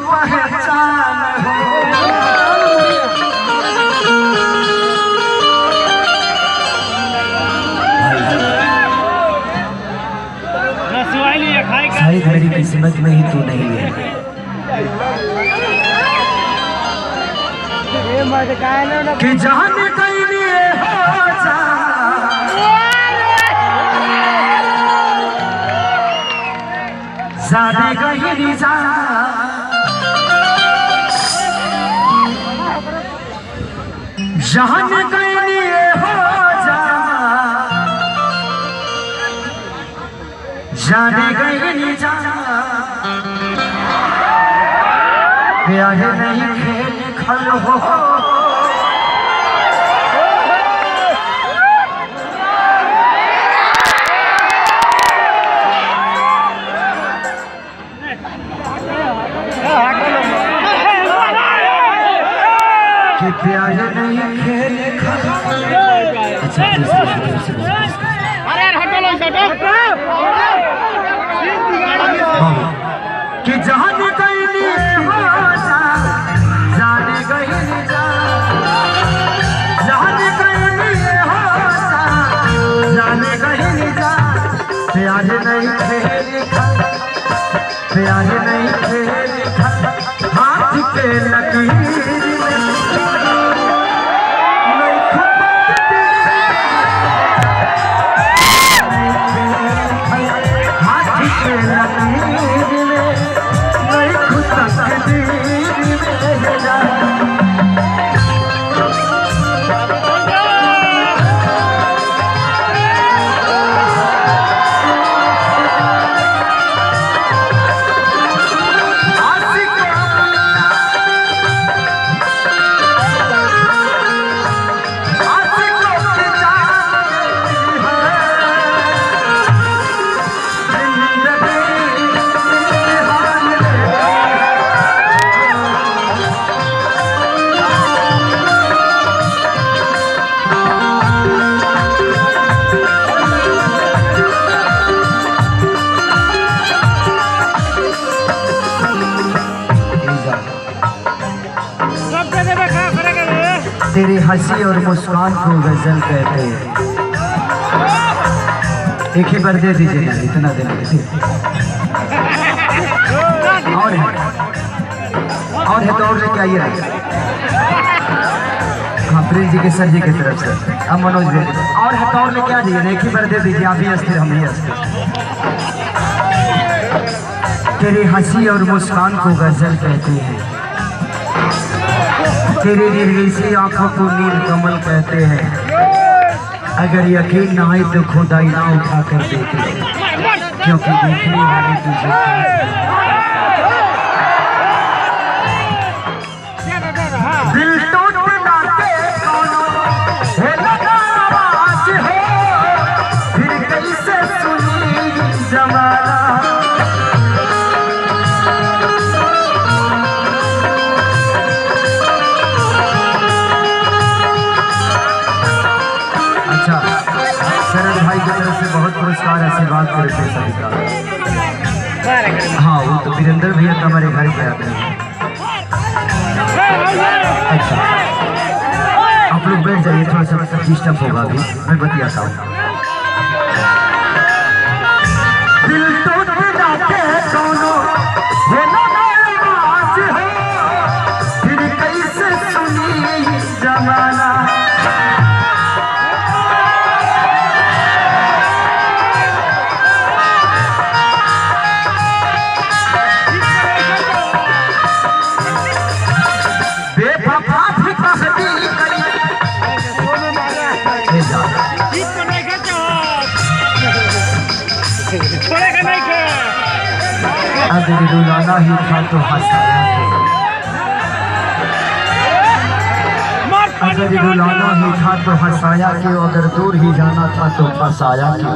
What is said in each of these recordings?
पहचान हो। शायद मेरी किस्मत में ही तू नहीं है। कि जान कहीं हो जा ज़्यादा गहरी जा जान कहीं हो जा जाने गहरी जा प्यार नहीं खेल खल हो। कि प्यार नहीं खेल खल। अच्छा कि जान गई हो जा जाने गई जा जान गई हो जा जाने गई जा प्यार नहीं खेल प्यार नहीं खेल हाथ के लकीर तेरी हंसी और मुस्कान को गजल कहते हैं। एक ही बार दे दीजिए ना, इतना दे दीजिए। और है तो और लेके आइए। हाँ प्रिंस जी के सर जी की तरफ से अब मनोज भी और है तो और लेके आ जाइए। एक ही बार दे दीजिए, आप भी अस्थिर हम भी अस्थिर। तेरी हंसी और मुस्कान को गजल कहते हैं। तेरी निर्विशी आंखों को नील कमल कहते हैं। अगर यकीन ना आए तो खुदाई ना उठा कर देते, क्योंकि देखने वाले तुझे दिल टूटना के कोनो है लगा आवाज है, फिर कैसे सुनी जमाना। शरद भाई की तरफ से बहुत पुरस्कार आशीर्वाद करते सभी का। हाँ वो तो वीरेंद्र भैया तो हमारे घर पे आते हैं। अच्छा आप लोग बैठ जाइए, थोड़ा सा डिस्टर्ब होगा अभी, मैं बतियाता हूँ। दिल टूटना के कोनो है लगा आवाज है, फिर कैसे सुनी जमाना। अगर रुलाना ही था तो हंसाया क्यों, अगर रुलाना ही था तो हंसाया क्यों, अगर दूर ही जाना था तो फंसाया क्यों।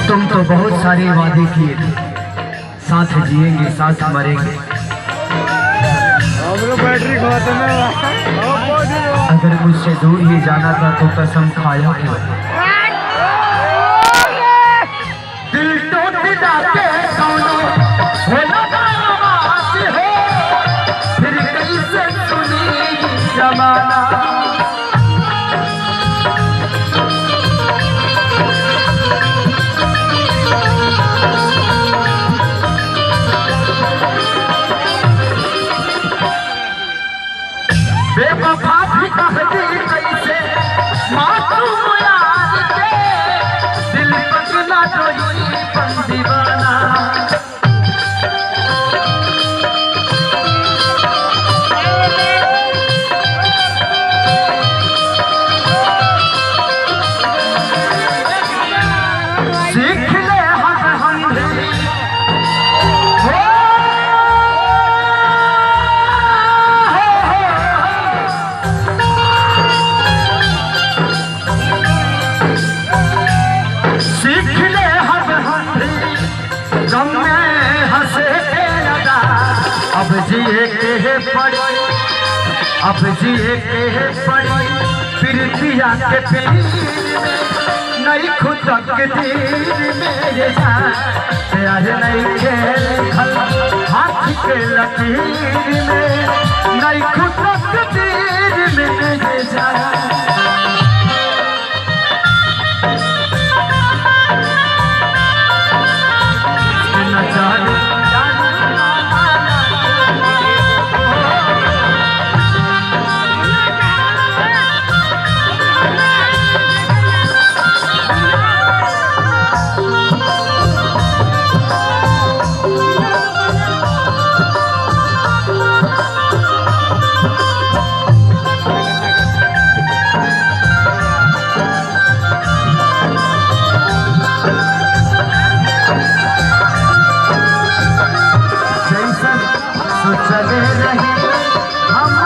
तुम तो बहुत सारे वादे किए थे, साथ जिएंगे साथ मरेंगे। अगर मुझसे दूर ही जाना था तो कसम खाया क्यों। कोई दीवाना सीख ले अब जिए के पड़ी अब जिए के पड़ी प्रीतिया के पीर में नहीं खुद तकदीर मेरे प्यार नहीं खेल हाथ के लकीर में नहीं खुद तकदीर मेरे न जाने चले रहे हम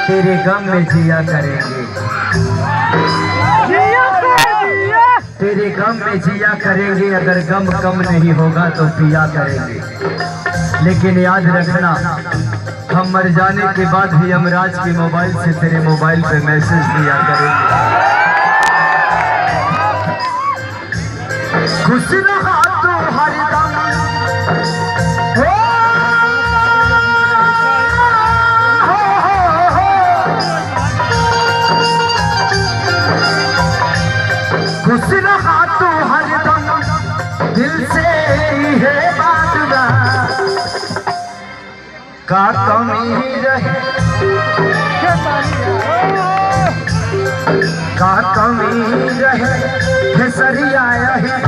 तेरे गम में जिया करेंगे तेरे गम में जिया करेंगे अगर गम कम नहीं होगा तो पिया करेंगे लेकिन याद रखना हम मर जाने के बाद भी यमराज के मोबाइल से तेरे मोबाइल पे मैसेज दिया करेंगे खुश रहा तो हरदम खुश रहा तो हरदम दिल से ही है बात का कमी रहे का कमी रहे खेसरिया यही